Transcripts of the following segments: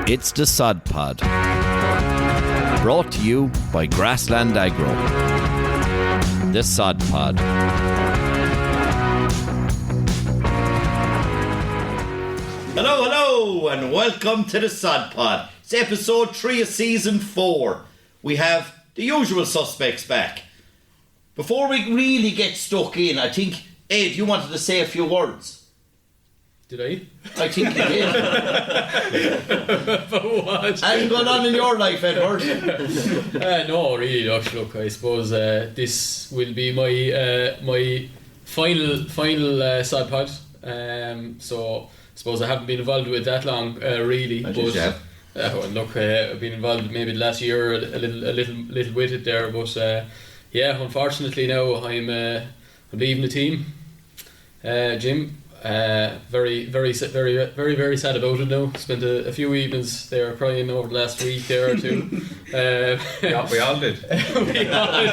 It's the Sod Pod, brought to you by Grassland Agro. The Sod Pod. Hello, and welcome to the Sod Pod. It's episode 3 of season 4. We have the usual suspects back. Before we really get stuck in, I think, Ed, you wanted to say a few words. Did I? I think you did. But what? Anything going on in your life, Edward? No, really. Look, I suppose this will be my final Sod Pod. So I suppose I haven't been involved with it that long, really. I just have. I've been involved maybe the last year a little with it there, but unfortunately now I'm leaving the team, Jim. Very sad about it now. Spent a few evenings there crying over the last week there or two. Yeah, we all did. We all did.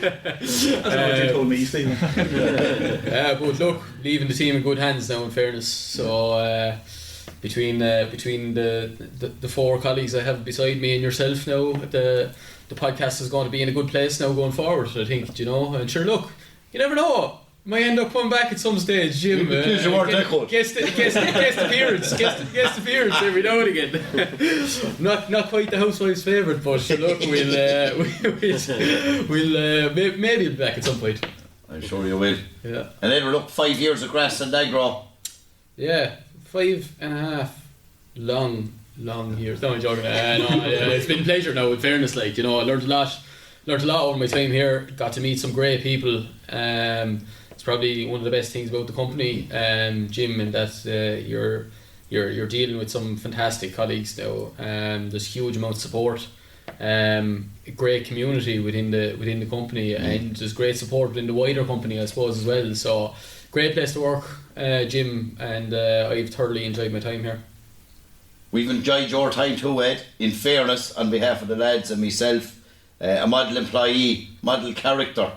That's what you told me, Stephen. But look, leaving the team in good hands now, in fairness. So between the four colleagues I have beside me and yourself now, the podcast is going to be in a good place now going forward, I think, and sure, look, you never know, might end up coming back at some stage, Jim. Guest appearance every now and again. not quite the housewife's favourite, but sure, look, we'll maybe be back at some point. I'm sure you will. Yeah. And Edward, look, 5 years of Grassland Agro. Yeah, 5.5 long years. No, I'm joking. It's been a pleasure now, in fairness. I learned a lot over my time here. Got to meet some great people. It's probably one of the best things about the company, Jim, and that you're dealing with some fantastic colleagues now. There's huge amount of support. Great community within the company, and there's great support within the wider company, I suppose, as well. So great place to work, Jim, and I've thoroughly enjoyed my time here. We've enjoyed your time too, Ed. In fairness, on behalf of the lads and myself, a model employee, model character.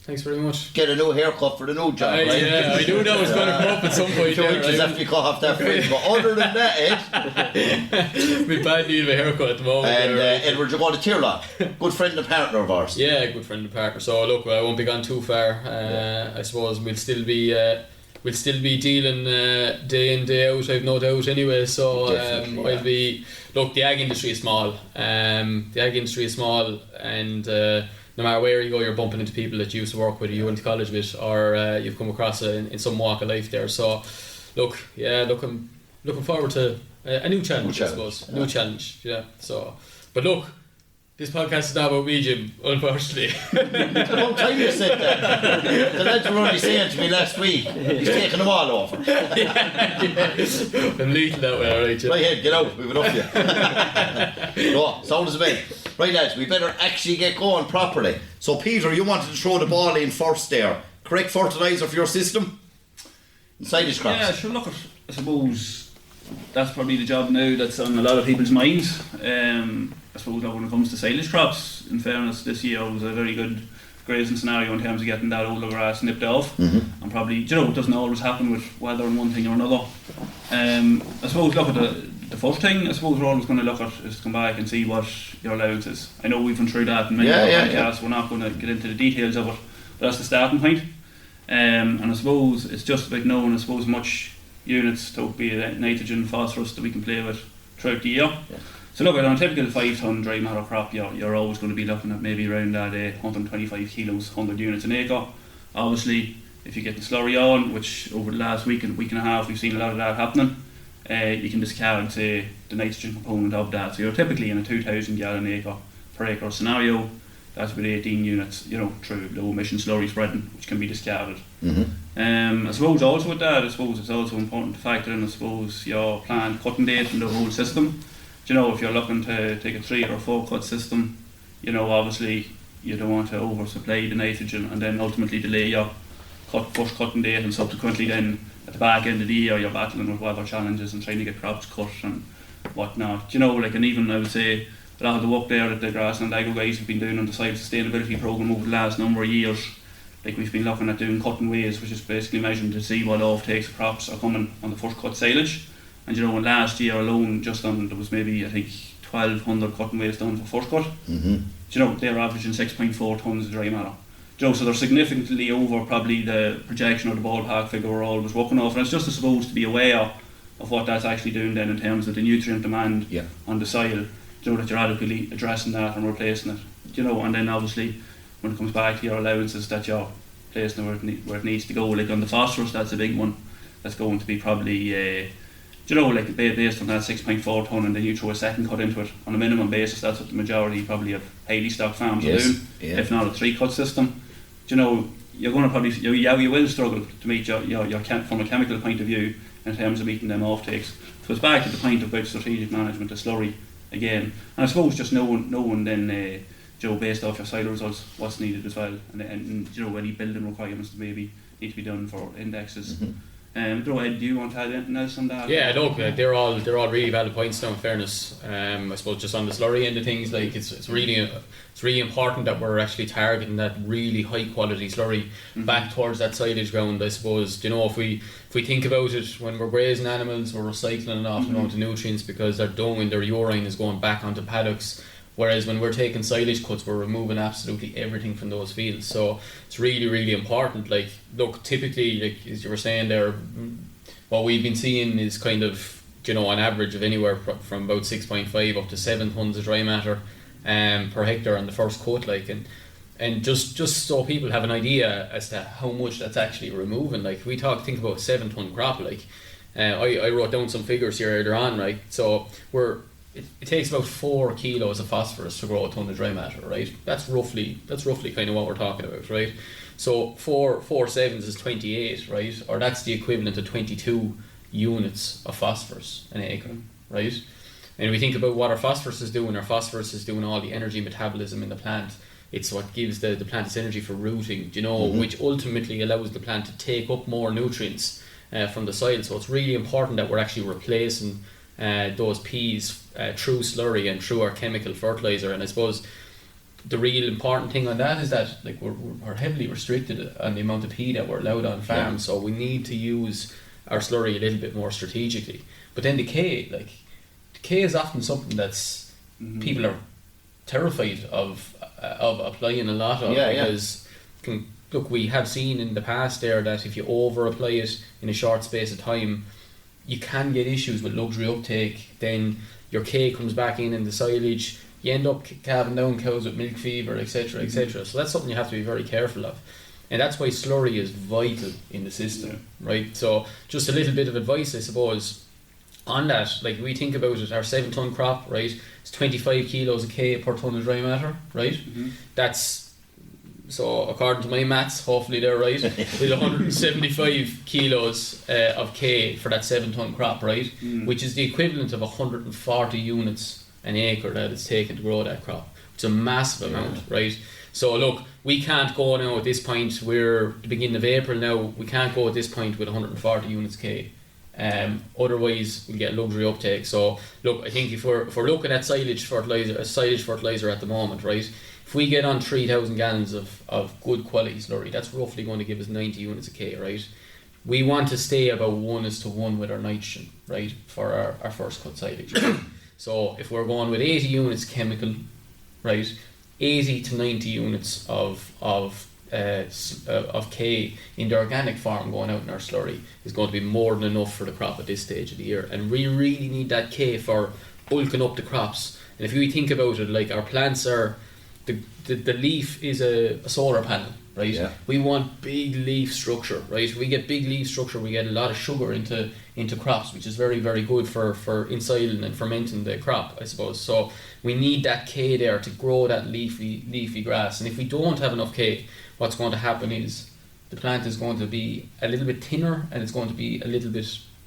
Thanks very much. Get a new haircut for the new job, right? Yeah, I knew that was going to come up at some point. 2 inches after you cut off that fringe. But other than that, Ed, we bad need of a haircut at the moment. And Edward, you're going to Tirlan. Good friend and partner of ours. Yeah, good friend and partner. So look, I won't be gone too far. I suppose we'll still be dealing day in, day out, I've no doubt anyway. So I'll be. Look, the ag industry is small. And no matter where you go, you're bumping into people that you used to work with, or you went to college with, or you've come across in some walk of life there. So, I'm looking forward to a new challenge, I suppose. New challenge, yeah. So, but look, this podcast is not about me, Jim, unfortunately. It's about time you said that. The lads were only saying to me last week, he's taking them all over. I'm lethal that way, alright, Jim. Right ahead, get out, we've enough of you. No, sound as a bit. Right, lads, we better actually get going properly. So, Peter, you wanted to throw the ball in first there. Correct fertiliser for your system? Silage crops. Yeah, sure, look, I suppose that's probably the job now that's on a lot of people's minds. I suppose when it comes to silage crops, in fairness, this year was a very good grazing scenario in terms of getting that older grass nipped off. Mm-hmm. And probably, it doesn't always happen with weather and one thing or another. I suppose, look at the first thing I suppose we're always going to look at is to come back and see what your allowance is. I know we've run through that in many podcasts, we're not going to get into the details of it, but that's the starting point. And I suppose it's just about knowing, I suppose, much units, to be it nitrogen, phosphorus, that we can play with throughout the year. Yeah. So look, on a typical 5 tonne dry matter crop, you're always going to be looking at maybe around that 125 kilos, 100 units an acre. Obviously, if you're getting slurry on, which over the last week and a half we've seen a lot of that happening, you can discard, say, the nitrogen component of that. So you're typically in a 2,000 gallon acre per acre scenario. That's with 18 units, through low emission slurry spreading, which can be discarded. Mm-hmm. I suppose also with that, it's also important to factor in, I suppose, your planned cutting date in the whole system. If you're looking to take a 3 or 4 cut system, obviously you don't want to oversupply the nitrogen and then ultimately delay your first cutting date, and subsequently then at the back end of the year you're battling with weather challenges and trying to get crops cut and whatnot. And even I would say a lot of the work there that the Grassland Agro guys have been doing on the soil sustainability programme over the last number of years, we've been looking at doing cutting ways, which is basically measuring to see what offtakes of crops are coming on the first cut silage. And and last year alone, there was maybe I think 1,200 cutting weights done for first cut. They're averaging 6.4 tons of dry matter. So they're significantly over probably the projection or the ballpark figure we're always working off, and it's just I suppose to be aware of what that's actually doing then in terms of the nutrient demand on the soil. That you're adequately addressing that and replacing it. And then obviously when it comes back to your allowances that you're placing where it needs to go. Like on the phosphorus, that's a big one. That's going to be probably like based on that 6.4 tonne, and then you throw a second cut into it on a minimum basis. That's what the majority probably of Healy stock farms are doing. If not a 3-cut system, you're going to probably you will struggle to meet your from a chemical point of view in terms of meeting them off takes. So it's back to the point about strategic management of slurry again, and I suppose just knowing then based off your soil results what's needed as well, and any building requirements that maybe need to be done for indexes. Ed, do you want to add anything else on that? Yeah, look, they're all really valid points now, in fairness. I suppose just on the slurry end of things, like it's really important that we're actually targeting that really high quality slurry back towards that silage ground. I suppose if we think about it, when we're grazing animals, we're recycling an awful amount of nutrients because their dung and their urine is going back onto paddocks. Whereas when we're taking silage cuts, we're removing absolutely everything from those fields. So it's really, really important. Like, look, typically, like as you were saying there, what we've been seeing is kind of, an average of anywhere from about 6.5 up to 7 tonnes of dry matter per hectare on the first cut. Like, and just so people have an idea as to how much that's actually removing. Like, we think about 7 tonne crop. Like, I wrote down some figures here earlier on, right? So it takes about 4 kilos of phosphorus to grow a tonne of dry matter, right? That's roughly kind of what we're talking about, right? So 4 sevens is 28, right? Or that's the equivalent of 22 units of phosphorus an acre, right? And we think about what our phosphorus is doing all the energy metabolism in the plant. It's what gives the plant its energy for rooting, which ultimately allows the plant to take up more nutrients from the soil. So it's really important that we're actually replacing those peas through slurry and through our chemical fertilizer. And I suppose the real important thing on that is that like we're heavily restricted on the amount of pea that we're allowed on farm, so we need to use our slurry a little bit more strategically. But then the K is often something that's people are terrified of applying a lot of, because look, we have seen in the past there that if you over apply it in a short space of time, you can get issues with luxury uptake. Then your K comes back in the silage, you end up calving down cows with milk fever, etc., etc. So that's something you have to be very careful of, and that's why slurry is vital in the system, right? So just a little bit of advice, I suppose, on that. Like, we think about it, our 7 tonne crop, right, it's 25 kilos of K per tonne of dry matter, right? That's, so according to my maths, hopefully they're right, with 175 kilos of K for that 7 tonne crop, right? Which is the equivalent of 140 units an acre that it's taken to grow that crop. It's a massive amount, right? So look, we can't go now at this point, we're the beginning of April now, we can't go at this point with 140 units K. Otherwise we'll get luxury uptake. So look, I think if we're looking at silage fertilizer at the moment, right, if we get on 3,000 gallons of good quality slurry, that's roughly going to give us 90 units of K, right? We want to stay about 1:1 with our nitrogen, right, for our first cut silage. So if we're going with 80 units chemical, right, 80 to 90 units of K in the organic form going out in our slurry is going to be more than enough for the crop at this stage of the year. And we really need that K for bulking up the crops. And if we think about it, like, our plants are, the leaf is a solar panel, right? Yeah. We want big leaf structure, right? We get big leaf structure, we get a lot of sugar into crops, which is very, very good for insiling and fermenting the crop, I suppose. So we need that K there to grow that leafy grass. And if we don't have enough K, what's going to happen is the plant is going to be a little bit thinner and it's going to be a little bit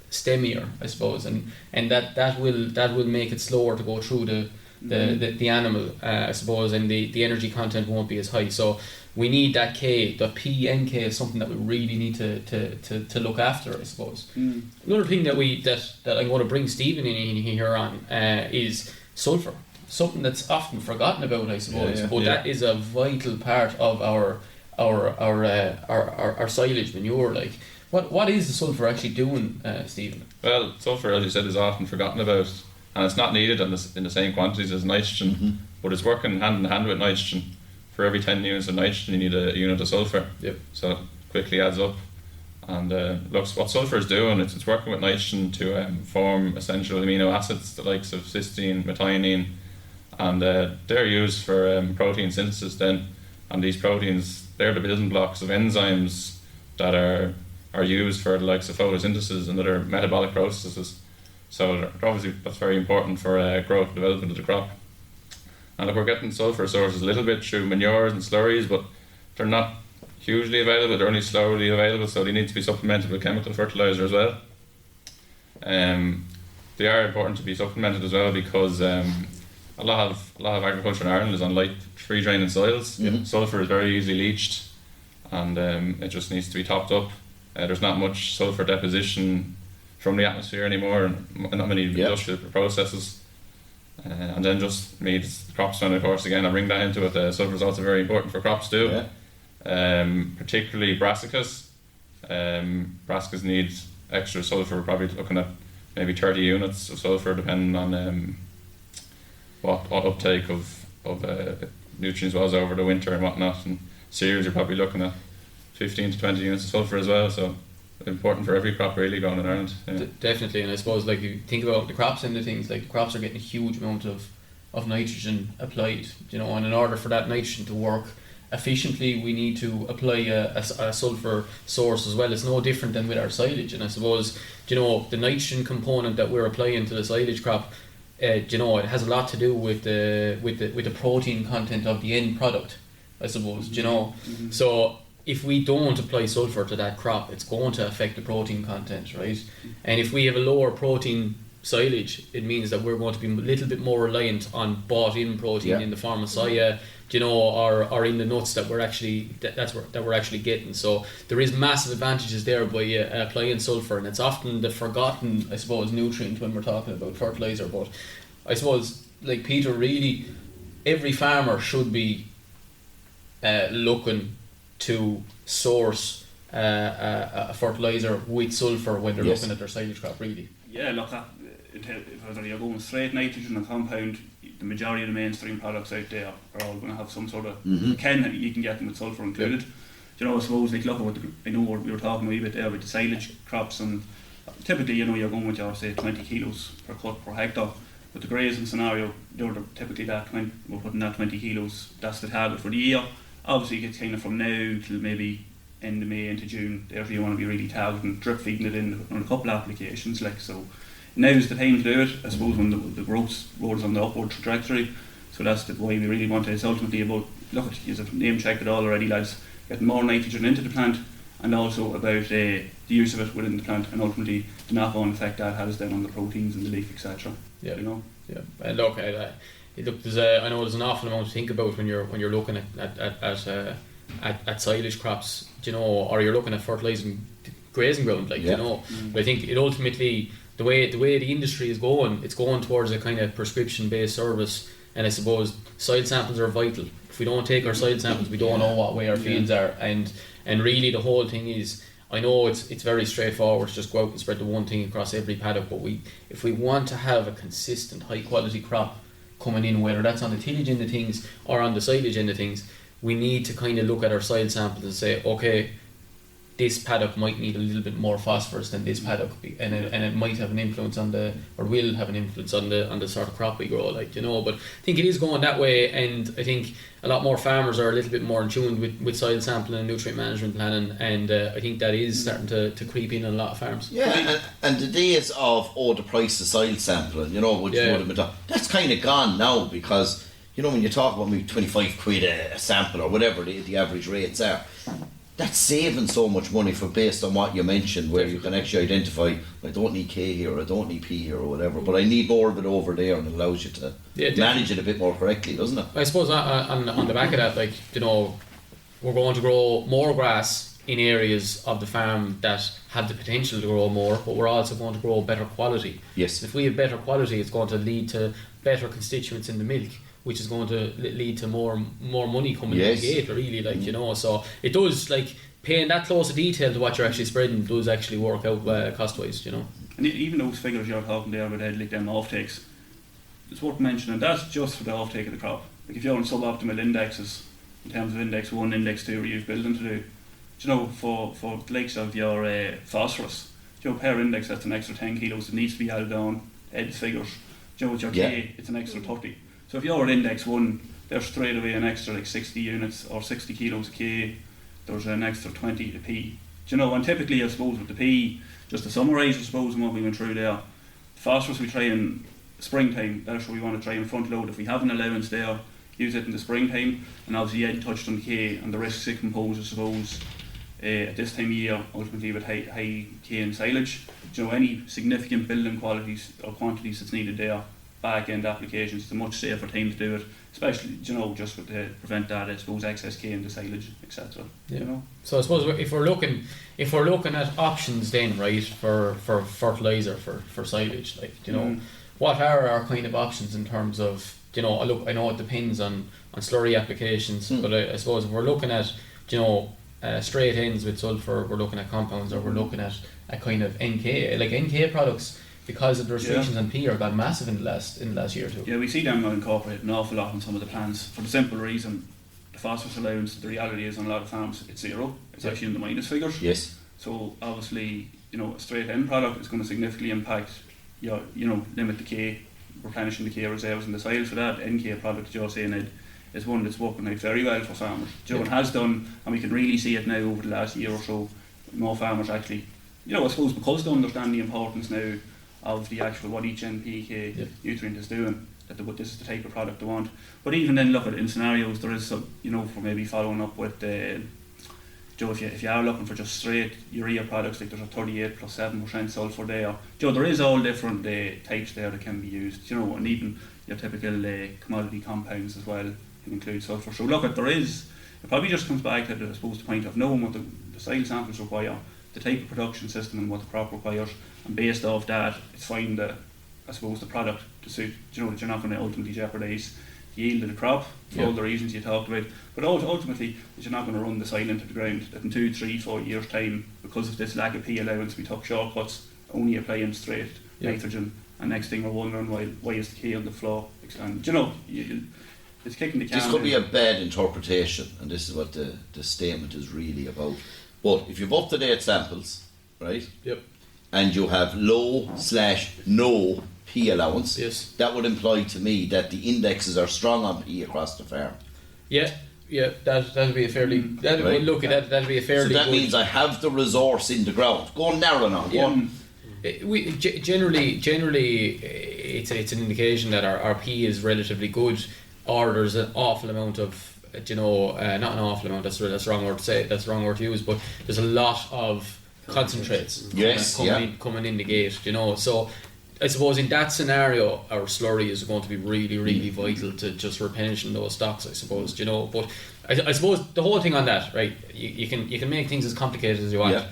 stemmier, I suppose, and that will make it slower to go through the animal, I suppose, and the energy content won't be as high. So we need that K. The P and K is something that we really need to look after, I suppose. Another thing that I'm going to bring Stephen in here on is sulphur, something that's often forgotten about, I suppose. That is a vital part of our our silage manure. Like, what is the sulphur actually doing, Stephen? Well, sulphur, as you said, is often forgotten about, and it's not needed in the same quantities as nitrogen, but it's working hand in hand with nitrogen. For every 10 units of nitrogen, you need a unit of sulphur. Yep. So it quickly adds up. And looks what sulphur is doing, it's working with nitrogen to form essential amino acids, the likes of cysteine, methionine, and they're used for protein synthesis then. And these proteins, they're the building blocks of enzymes that are used for the likes of photosynthesis and other metabolic processes. So obviously that's very important for growth and development of the crop. And look, we're getting sulphur sources a little bit through manures and slurries, but they're not hugely available, they're only slowly available, so they need to be supplemented with chemical fertiliser as well. They are important to be supplemented as well because a lot of agriculture in Ireland is on light free draining soils. Sulphur is very easily leached, and it just needs to be topped up. There's not much sulphur deposition from the atmosphere anymore, and not many industrial processes. And then just the crops, and of course again I bring that into it. Sulphur is also very important for crops too, particularly brassicas. Brassicas need extra sulphur. We're probably looking at maybe 30 units of sulphur depending on what uptake of nutrients was over the winter and whatnot. And cereals you're probably looking at 15 to 20 units of sulphur as well. So important for every crop really growing in Ireland. Yeah. Definitely, and I suppose like you think about the crops and the things, like the crops are getting a huge amount of nitrogen applied, and in order for that nitrogen to work efficiently we need to apply a sulphur source as well. It's no different than with our silage, and I suppose the nitrogen component that we're applying to the silage crop, it has a lot to do with the protein content of the end product, I suppose. So if we don't apply sulphur to that crop, it's going to affect the protein content, right? And if we have a lower protein silage, it means that we're going to be a little bit more reliant on bought-in protein in the form of soya, or in the nuts that we're actually getting. So there is massive advantages there by applying sulphur, and it's often the forgotten, I suppose, nutrient when we're talking about fertilizer. But I suppose, like Peter, really, every farmer should be looking to source a fertilizer with sulphur when they're looking at their silage crop, really. Yeah, look, if you're going straight nitrogen and compound, the majority of the mainstream products out there are all going to have some sort of you can get them with sulphur included. I suppose like look at I know we were talking a wee bit there with the silage crops, and typically you're going with your say 20 kilos per cut per hectare. But the grazing scenario, they're typically we're putting that 20 kilos, that's the target for the year. Obviously it's kind of from now till maybe end of May into June, therefore you want to be really targeting, drip feeding it in on a couple of applications, like, so now's the time to do it, I suppose, when the growth is on the upward trajectory. So that's the way we really want it. It's ultimately about, look, you've name checked it all already, lads, getting more nitrogen into the plant, and also about the use of it within the plant, and ultimately the knock-on effect that has then on the proteins and the leaf, etc. Yeah, and look, there's I know there's an awful amount to think about when you're looking at silage crops, or you're looking at fertilising grazing ground, But I think it ultimately, the way the industry is going, it's going towards a kind of prescription based service, and I suppose soil samples are vital. If we don't take our soil samples, we don't know what way our fields are, and really the whole thing is, I know it's very straightforward to just go out and spread the one thing across every paddock, but if we want to have a consistent high quality crop coming in, whether that's on the tillage end of things or on the silage end of things, we need to kind of look at our soil samples and say, okay, this paddock might need a little bit more phosphorus than this paddock, and it might have an influence on will have an influence on the sort of crop we grow, but I think it is going that way, and I think a lot more farmers are a little bit more in tune with soil sampling and nutrient management planning, and I think that is starting to creep in on a lot of farms. Yeah, and the days of the price of soil sampling, which would have been done, that's kind of gone now, because when you talk about maybe 25 quid a sample or whatever the average rates are, that's saving so much money based on what you mentioned, where you can actually identify, I don't need K here, or I don't need P here, or whatever, but I need more of it over there, and it allows you to manage it a bit more correctly, doesn't it? I suppose on the back of that, we're going to grow more grass in areas of the farm that have the potential to grow more, but we're also going to grow better quality. Yes. If we have better quality, it's going to lead to better constituents in the milk, which is going to lead to more money coming in the gate, really, like, you know. So it does, like, paying that close a detail to what you're actually spreading does actually work out cost-wise, you know. And even those figures you're talking there with Ed, like them off-takes, it's worth mentioning that's just for the off-take of the crop. Like if you're on suboptimal indexes, in terms of index 1, index 2, where you've building to do, you know, for the likes of your phosphorus, you know, per index that's an extra 10 kilos, it needs to be added on Ed's figures. You know, with your K, it's an extra 30. So if you're at index 1, there's straight away an extra like 60 units or 60 kilos of K, there's an extra 20 to P. You know, and typically I suppose with the P, just to summarise I suppose what we went through there, phosphorus we try in springtime, that's what we want to try and front load. If we have an allowance there, use it in the springtime, and obviously Ed touched on the K and the risks it can pose I suppose at this time of year, ultimately with high K and silage. You know, any significant building qualities or quantities that's needed there, back end applications, it's a much safer time to do it, especially, you know, just with to prevent that I suppose excess K in the silage, etc. Yeah. You know? So I suppose if we're looking at options then, right, for fertiliser for silage, like, you know, what are our kind of options in terms of, you know, look, I know it depends on slurry applications, but I suppose if we're looking at, you know, straight ends with sulphur, we're looking at compounds, or we're looking at a kind of NK, like NK products, because of the restrictions on P are got massive in the last year or two. Yeah, we see them incorporated an awful lot on some of the plants for the simple reason the phosphorus allowance, the reality is on a lot of farms it's zero. It's actually in the minus figures. Yes. So obviously, you know, a straight end product is going to significantly impact your, you know, limit the K, replenishing the K reserves in the soil. So that NK product that you're saying, Ed, is one that's working out very well for farmers. Joe, it has done, and we can really see it now over the last year or so. More farmers actually, you know, I suppose because they understand the importance now of the actual what each NPK nutrient is doing, that this is the type of product they want. But even then, look at it in scenarios, there is some, you know, for maybe following up with Joe, if you are looking for just straight urea products, like there's a 38 plus 7% sulphur there. Joe, there is all different types there that can be used, you know, and even your typical commodity compounds as well can include sulphur. So look, it probably just comes back to I suppose the point of knowing what the soil samples require, the type of production system and what the crop requires, and based off that, it's fine that I suppose the product to suit, you know, that you're not going to ultimately jeopardise the yield of the crop for all the reasons you talked about, but ultimately that you're not going to run the soil into the ground, that in 2, 3, 4 years time, because of this lack of P allowance, we took shortcuts, only applying straight nitrogen, and next thing we're wondering why is the K on the floor, and you know, it's kicking the can. This could be a bad interpretation, and this is what the statement is really about. But if you've up-to-date samples, right? Yep. And you have low/no P allowance, that would imply to me that the indexes are strong on P across the farm. Yeah, that'd be a fairly look at that. That'd be a fairly. So that means I have the resource in the ground. Go on narrow now. Go on. We generally it's an indication that our P is relatively good, or there's an awful amount of, you know, not an awful amount. That's the wrong word to say. That's the wrong word to use. But there's a lot of concentrates coming in the gate. You know, so I suppose in that scenario, our slurry is going to be really vital to just replenishing those stocks, I suppose, you know. But I suppose the whole thing on that, right? You can make things as complicated as you want. Yeah.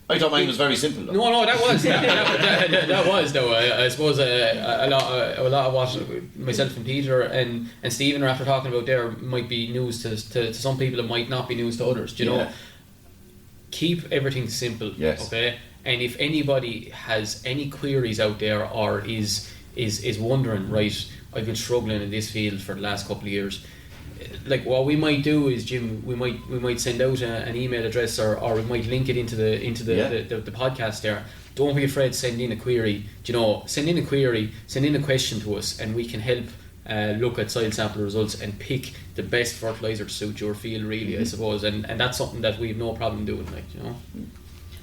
I thought mine was very simple though. No, that was that was though. I suppose a lot of what myself and Peter and Stephen are after talking about there might be news to some people. It might not be news to others. Do you know? Keep everything simple. Yes. Okay. And if anybody has any queries out there or is wondering, right, I've been struggling in this field for the last couple of years. Like what we might do is, Jim, we might send out an email address or we might link it into the podcast there. Don't be afraid to send in a query. You know, send in a question to us, and we can help look at soil sample results and pick the best fertiliser to suit your field. Really, I suppose, and that's something that we've no problem doing. Like, you know.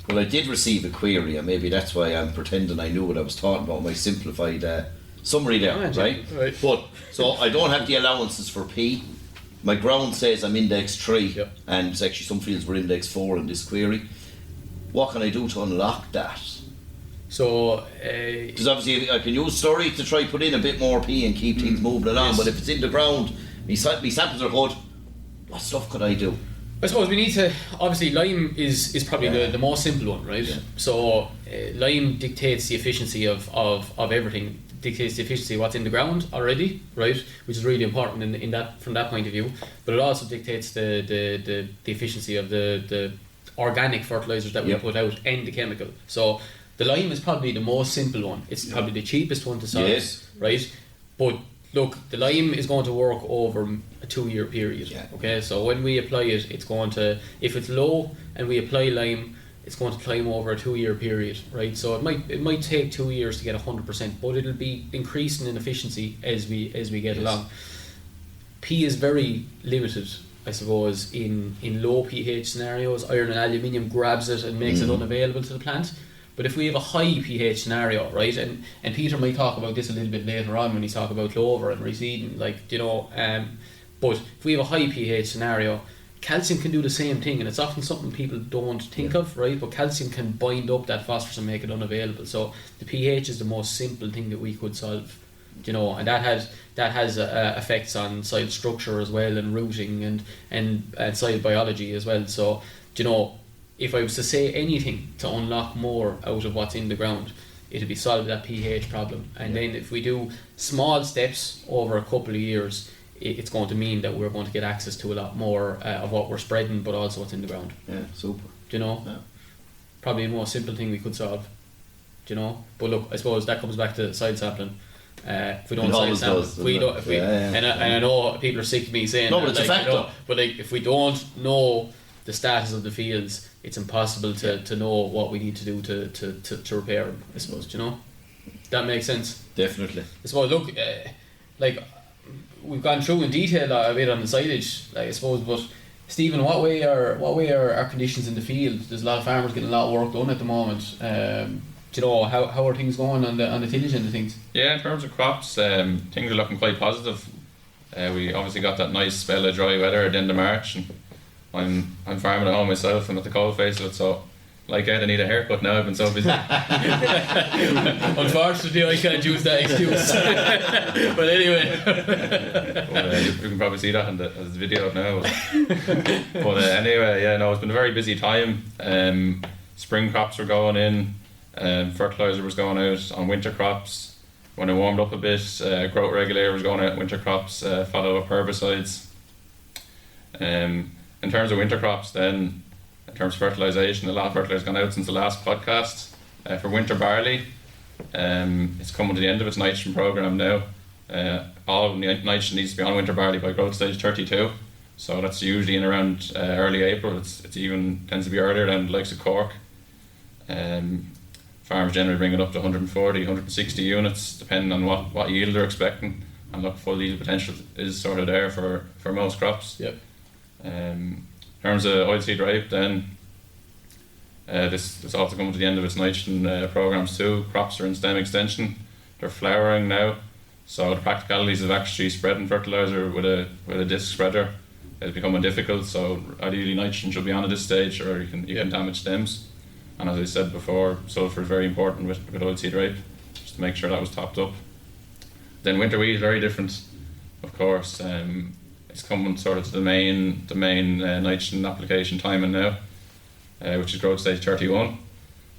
Well, I did receive a query, and maybe that's why I'm pretending I knew what I was talking about. My simplified summary there, right? But so I don't have the allowances for P. My ground says I'm index 3, and it's actually some fields were index 4 in this query. What can I do to unlock that? So, because obviously I can use slurry to try put in a bit more P and keep things moving along. But if it's in the ground, my samples are good. What stuff could I do? I suppose we need to, obviously lime is probably the most simple one, right? So lime dictates the efficiency of everything. dictates the efficiency of what's in the ground already, right? Which is really important in that from that point of view. But it also dictates the efficiency of the organic fertilizers that we put out and the chemical. So the lime is probably the most simple one. It's probably the cheapest one to solve, right? But look, the lime is going to work over a 2-year period. Yeah. Okay, so when we apply it, it's going to, if it's low and we apply lime, it's going to climb over a 2-year period, right? So it might take 2 years to get 100%, but it'll be increasing in efficiency as we get along. P is very limited, I suppose, in low pH scenarios. Iron and aluminium grabs it and makes it unavailable to the plant. But if we have a high pH scenario, right, and Peter might talk about this a little bit later on when he talk about clover and reseeding, but if we have a high pH scenario, calcium can do the same thing, and it's often something people don't think of, right? But calcium can bind up that phosphorus and make it unavailable. So the pH is the most simple thing that we could solve, and that has effects on soil structure as well, and rooting and soil biology as well. So if I was to say anything to unlock more out of what's in the ground, it'd be solve that pH problem. And then if we do small steps over a couple of years, it's going to mean that we're going to get access to a lot more of what we're spreading, but also what's in the ground. Yeah, super. Probably the most simple thing we could solve. But look, I suppose that comes back to soil sampling. If we don't soil sample, and I know people are sick of me saying but it's a factor. But if we don't know the status of the fields, it's impossible to know what we need to do to repair them, I suppose. That makes sense. Definitely. I suppose, look, we've gone through in detail a bit on the silage, I suppose, but Stephen, what way are conditions in the field? There's a lot of farmers getting a lot of work done at the moment. How are things going on the tillage end of things? Yeah, in terms of crops, things are looking quite positive. We obviously got that nice spell of dry weather at the end of March, and I'm farming at home myself and at the cold face of it, so like Ed, I need a haircut now. I've been so busy. Unfortunately, I can't use that excuse. But anyway, you can probably see that in the video now. But anyway, it's been a very busy time. Spring crops were going in, fertilizer was going out on winter crops. When it warmed up a bit, growth regulator was going out on winter crops, followed up herbicides. In terms of winter crops, then, in terms of fertilisation, a lot of fertiliser has gone out since the last podcast. For winter barley, it's coming to the end of its nitrogen programme now. All of the nitrogen needs to be on winter barley by growth stage 32, so that's usually in around early April. It's even tends to be earlier than the likes of Cork. Farmers generally bring it up to 140, 160 units, depending on what yield they're expecting. And look, full yield potential is sort of there for most crops. Yep. In terms of oilseed rape, then this also coming to the end of its nitrogen programs too. Crops are in stem extension; they're flowering now. So the practicalities of actually spreading fertilizer with a disc spreader is becoming difficult. So ideally, nitrogen should be on at this stage, or you can damage stems. And as I said before, sulfur is very important with oilseed rape, just to make sure that was topped up. Then winter wheat is very different, of course. It's coming sort of to the main nitrogen application timing now, which is growth stage 31.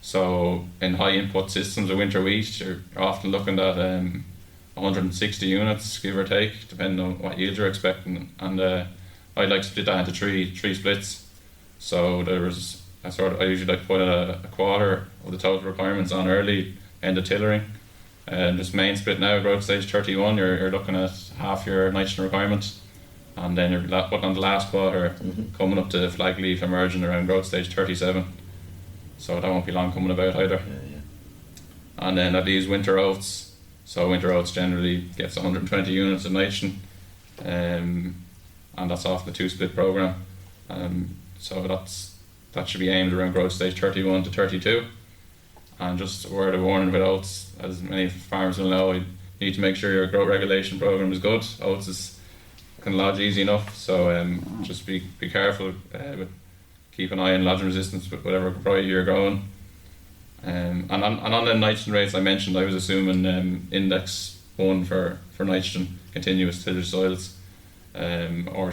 So in high input systems of winter wheat, you're often looking at 160 units, give or take, depending on what yield you're expecting. And I'd like to split that into three splits. So I usually like to put a quarter of the total requirements on early end of tillering. This main split now, growth stage 31, you're looking at half your nitrogen requirement. And then you're putting on the last quarter, coming up to flag leaf emerging around growth stage 37. So that won't be long coming about either. And then that leaves winter oats. So winter oats generally gets 120 units of nitrogen, and that's off the 2-split program. So that should be aimed around growth stage 31 to 32. And just a word of warning with oats, as many farmers will know, you need to make sure your growth regulation program is good. Oats can lodge easy enough, so just be careful with keep an eye on lodging resistance with whatever variety you're growing. And on the nitrogen rates I mentioned, I was assuming index 1 for nitrogen, continuous tillage soils, or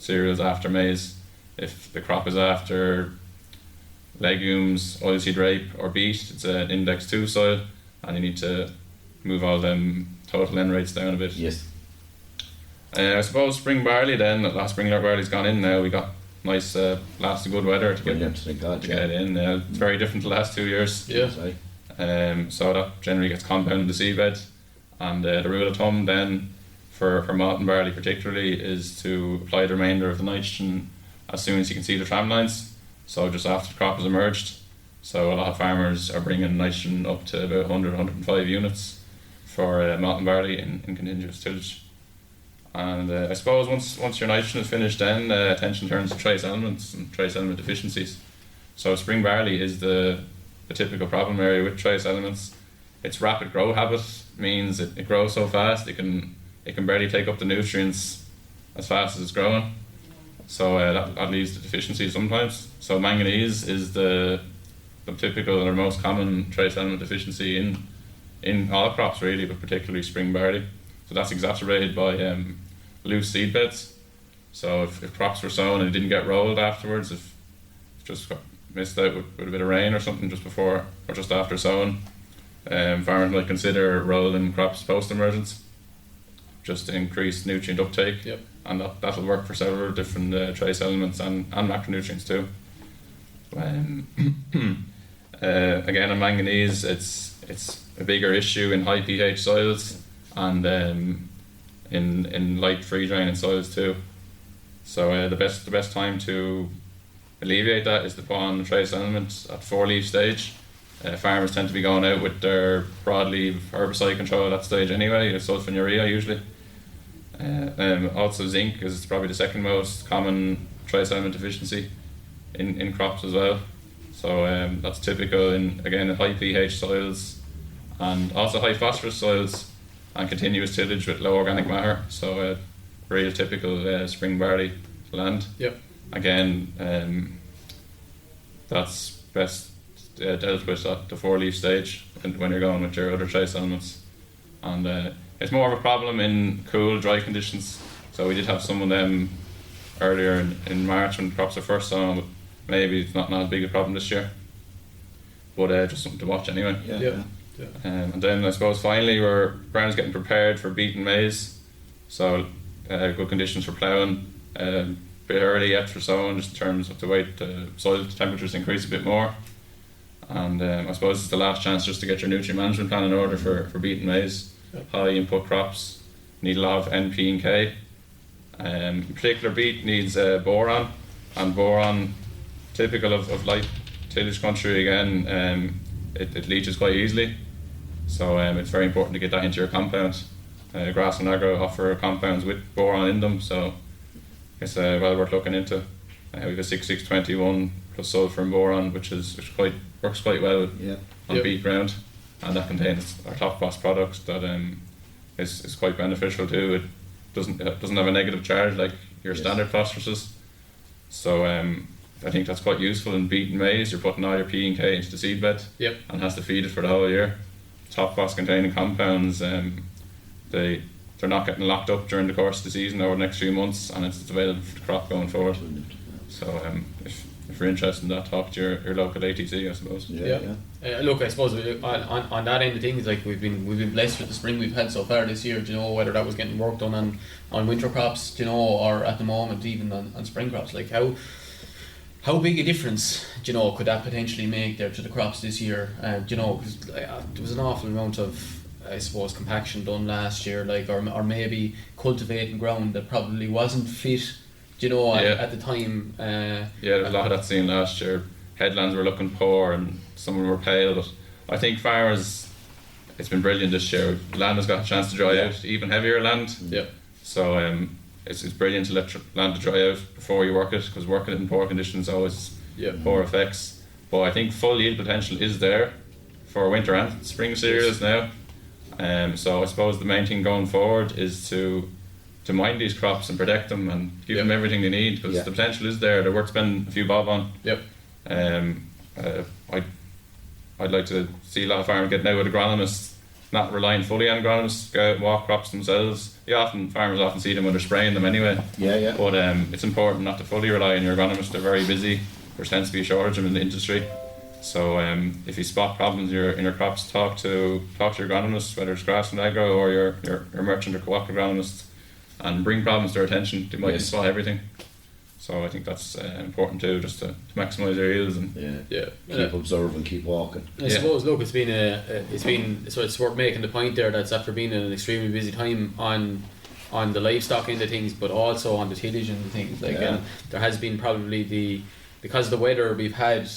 cereals after maize. If the crop is after legumes, oilseed rape or beet, it's an index 2 soil, and you need to move all them total end rates down a bit. Yes. I suppose spring barley then, last spring barley's gone in now. We got nice, last good weather to Brilliant, thank God. get in. It's very different the last 2 years. Yeah. So that generally gets compounded in the seedbed. And the rule of thumb then for malt and barley particularly is to apply the remainder of the nitrogen as soon as you can see the tram lines. So just after the crop has emerged. So a lot of farmers are bringing nitrogen up to about 100, 105 units for malt and barley in continuous tillage. And I suppose once your nitrogen is finished, then attention turns to trace elements and trace element deficiencies. So spring barley is the typical problem area with trace elements. Its rapid grow habit means it grows so fast it can barely take up the nutrients as fast as it's growing. So that leads to deficiencies sometimes. So manganese is the typical or most common trace element deficiency in all crops really, but particularly spring barley. So that's exacerbated by loose seed beds. So if crops were sown and it didn't get rolled afterwards, if just got missed out with a bit of rain or something just before or just after sowing, farmers might consider rolling crops post-emergence just to increase nutrient uptake. Yep. And that'll work for several different trace elements and macronutrients too. Again, on manganese, it's a bigger issue in high pH soils and in light free draining soils too. So the best time to alleviate that is to put on trace elements at 4-leaf stage. Farmers tend to be going out with their broadleaf herbicide control at that stage anyway, sulfonylurea usually. Also zinc is probably the second most common trace element deficiency in crops as well. So that's typical in high pH soils and also high phosphorus soils and continuous tillage with low organic matter. So real typical spring barley land. Yep. Again, that's best dealt with at the 4-leaf stage when you're going with your other trace elements. And it's more of a problem in cool, dry conditions. So we did have some of them earlier in March when crops are first sown, but maybe it's not as big a problem this year. But just something to watch anyway. Yeah. And then I suppose finally ground's getting prepared for beet and maize. So good conditions for ploughing. A bit early yet for sowing, just in terms of the way the soil temperatures increase a bit more. And I suppose it's the last chance just to get your nutrient management plan in order for beet and maize. Yep. High input crops need a lot of N, P and K. In particular, beet needs boron, and boron, typical of light tillage country again, it leaches quite easily. So it's very important to get that into your compound. Grass and Agro offer compounds with boron in them, so it's well worth looking into. We have a 6621 plus sulfur and boron, which works quite well on beet ground, and that contains our top phos product that is quite beneficial too. It doesn't have a negative charge like your standard phosphoruses. So I think that's quite useful in beet and maize. You're putting all your P and K into the seedbed and has to feed it for the whole year. Top phos containing compounds, they're not getting locked up during the course of the season over the next few months, and it's available for the crop going forward. So if you're interested in that, talk to your local ATC, I suppose. Look, I suppose on that end of things, like we've been blessed with the spring we've had so far this year. Do you know, whether that was getting work done on winter crops, do you know, or at the moment even on spring crops, like how big a difference, do you know, could that potentially make there to the crops this year? Do you know, because there was an awful amount of, I suppose, compaction done last year, like or maybe cultivating ground that probably wasn't fit, do you know, at the time. There was a lot of that seen last year. Headlands were looking poor and some of them were pale, but I think farmers, it's been brilliant this year. Land has got a chance to dry out, even heavier land. So it's brilliant to let land to dry out before you work it, because working it in poor conditions always poor effects. But I think full yield potential is there for winter and spring cereals now. So I suppose the main thing going forward is to mind these crops and protect them and give them everything they need, because the potential is there. They're worth spending a few bob on. I'd like to see a lot of farmers getting out with agronomists, not relying fully on agronomists, go out and walk crops themselves. Farmers often see them when they're spraying them anyway. But it's important not to fully rely on your agronomists. They're very busy. There tends to be a shortage of them in the industry. So if you spot problems in your crops, talk to your agronomist, whether it's grass and agro or your merchant or cooperative agronomist, and bring problems to their attention. They might spot everything. So I think that's important too, just to maximise their yields and keep observing, keep walking. I suppose, look, it's worth making the point there that's after being in an extremely busy time on the livestock end of things, but also on the tillage end of things. And there has been probably because of the weather we've had.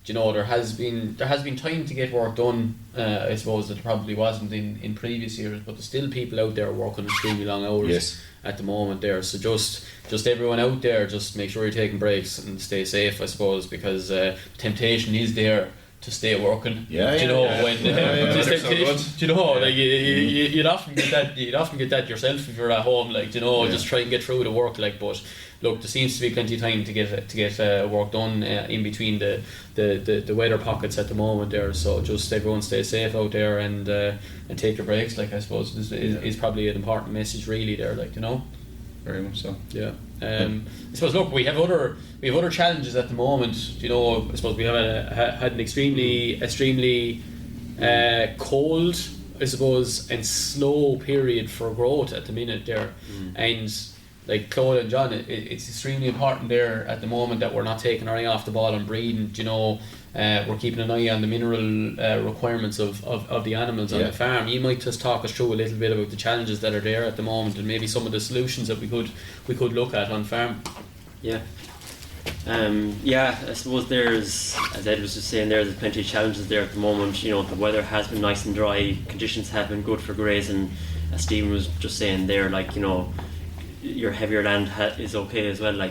There has been time to get work done. I suppose that there probably wasn't in previous years, but there's still people out there working extremely long hours at the moment there. So just everyone out there, just make sure you're taking breaks and stay safe, I suppose, because temptation is there to stay working. You'd often get that yourself if you're at home, just try and get through the work, but look, there seems to be plenty of time to get work done in between the weather pockets at the moment there. So just everyone stay safe out there and take your breaks. I suppose is probably an important message really there. Very much so. Yeah. I suppose, look, we have other challenges at the moment. I suppose we have had an extremely cold, I suppose, and slow period for growth at the minute there, and like Clodagh and John, it's extremely important there at the moment that we're not taking our eye off the ball and breeding. We're keeping an eye on the mineral requirements of the animals on the farm. You might just talk us through a little bit about the challenges that are there at the moment and maybe some of the solutions that we could look at on farm. I suppose there's, as Ed was just saying, there's plenty of challenges there at the moment. The weather has been nice and dry, conditions have been good for grazing. As Stephen was just saying there, your heavier land is okay as well,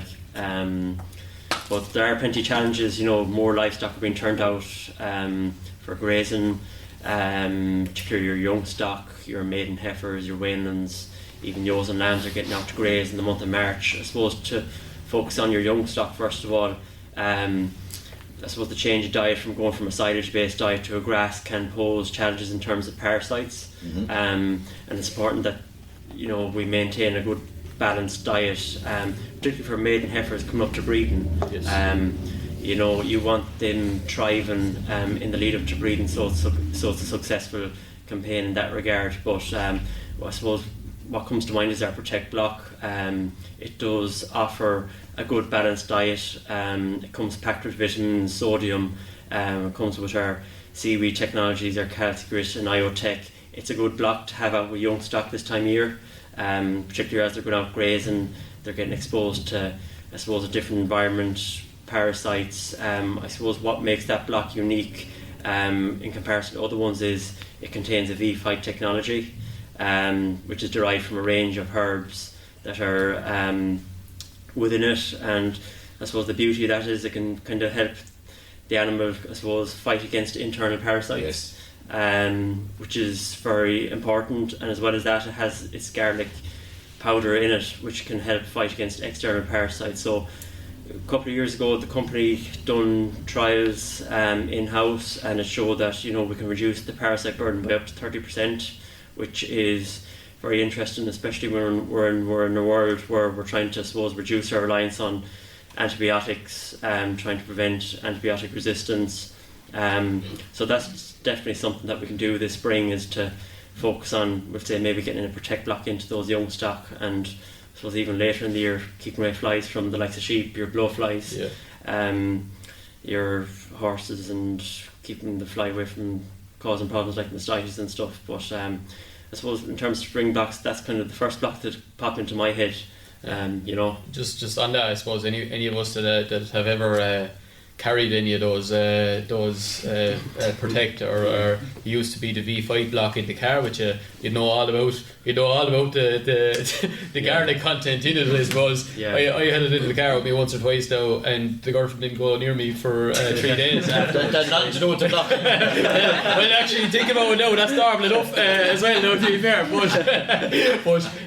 but there are plenty of challenges. More livestock are being turned out for grazing, particularly your young stock, your maiden heifers, your weanlings, even ewes and lambs are getting out to graze in the month of March. I suppose to focus on your young stock first of all, I suppose the change of diet from going from a silage based diet to a grass can pose challenges in terms of parasites, and it's important that we maintain a good balanced diet, particularly for maiden heifers coming up to breeding. You want them thriving in the lead up to breeding, so it's a successful campaign in that regard. But I suppose what comes to mind is our Protect block. It does offer a good balanced diet. It comes packed with vitamins, sodium. It comes with our seaweed technologies, our Calcium Grit and IoTech. It's a good block to have out with young stock this time of year. Particularly as they're going out grazing, they're getting exposed to, I suppose, a different environment, parasites. I suppose what makes that block unique in comparison to other ones is it contains a V-Fight technology, which is derived from a range of herbs that are within it, and I suppose the beauty of that is it can kind of help the animal, I suppose, fight against internal parasites. Which is very important, and as well as that, it has its garlic powder in it, which can help fight against external parasites. So a couple of years ago the company done trials in-house, and it showed that we can reduce the parasite burden by up to 30%, which is very interesting, especially when we're in a world where we're trying to, I suppose, reduce our reliance on antibiotics, trying to prevent antibiotic resistance. So that's definitely something that we can do this spring, is to focus on, we'll say, maybe getting a Protect block into those young stock, and I suppose even later in the year keeping away flies from the likes of sheep, your blowflies, your horses, and keeping the fly away from causing problems like mastitis and stuff. But I suppose in terms of spring blocks, that's kind of the first block that popped into my head. Just on that, I suppose any of us that have ever carried any of those Protect or used to be the V5 block in the car, which you know all about the garlic content in it, I suppose. I had it in the car with me once or twice now, and the girlfriend didn't go near me for 3 days after. That's nothing to do with the block. Well, actually, think about it now, that's normal enough as well, no, to be fair, but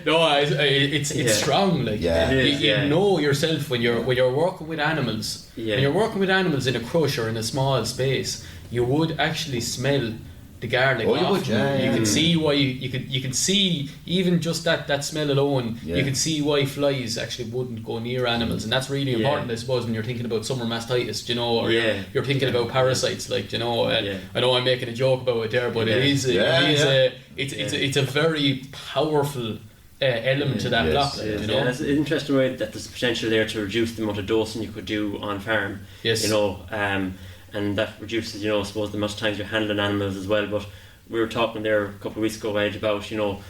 no, it's strong, you know yourself when you're working with animals. When you're working with animals in a crush or in a small space, you would actually smell the garlic Oh, you off would, them. yeah, You yeah. can see why you can see even just that smell alone. Yeah. You can see why flies actually wouldn't go near animals, and that's really important, I suppose, when you're thinking about summer mastitis, you know, or you're thinking about parasites, like, you know. I know I'm making a joke about it there, but it is it's a very powerful element to that block, like, you know. Yeah, it's an interesting way that there's potential there to reduce the amount of dosing you could do on farm. Yes. You know, and that reduces, you know, I suppose the amount of times you're handling animals as well. But we were talking there a couple of weeks ago, Ed, about, you know,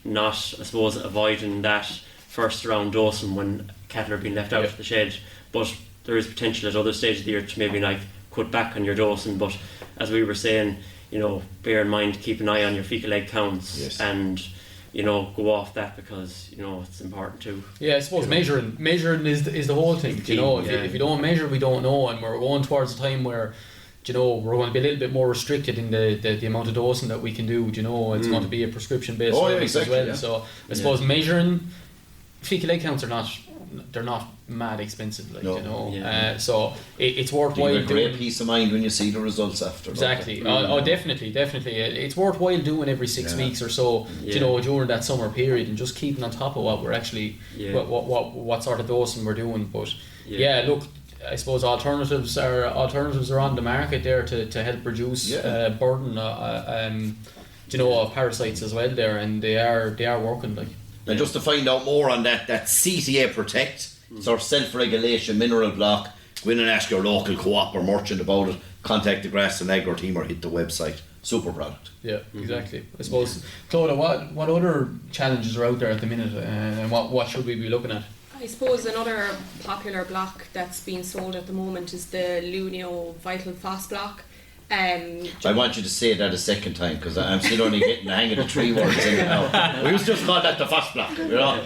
not, I suppose, avoiding that first round dosing when cattle are being left out of the shed. But there is potential at other stages of the year to maybe like cut back on your dosing. But as we were saying, you know, bear in mind, keep an eye on your fecal egg counts and, you know, go off that, because, you know, it's important too. Yeah, I suppose measuring is the whole thing. You know, if you don't measure, we don't know, and we're going towards a time where, you know, we're going to be a little bit more restricted in the amount of dosing that we can do. You know, it's going to be a prescription based service as well. So I suppose measuring fecal egg counts they're not mad expensive, like, you know. So it's worthwhile. You get a great peace of mind when you see the results after. Exactly. Definitely. It's worthwhile doing every 6 weeks or so, you know, during that summer period, and just keeping on top of what we're actually, what sort of dosing we're doing. But look, I suppose alternatives are on the market there to help reduce burden, you know, of parasites as well there, and they are working, like. And just to find out more on that CTA Protect, it's our self-regulation mineral block, go in and ask your local co-op or merchant about it, contact the Grass and Agro team or hit the website. Super product. Yeah, exactly. I suppose, Clodagh, what other challenges are out there at the minute, and what should we be looking at? I suppose another popular block that's being sold at the moment is the Lunio Vital Fast block. I want you to say that a second time, because I'm still only getting the hang of the 3 words in now. We used to just call that the fast block, you know?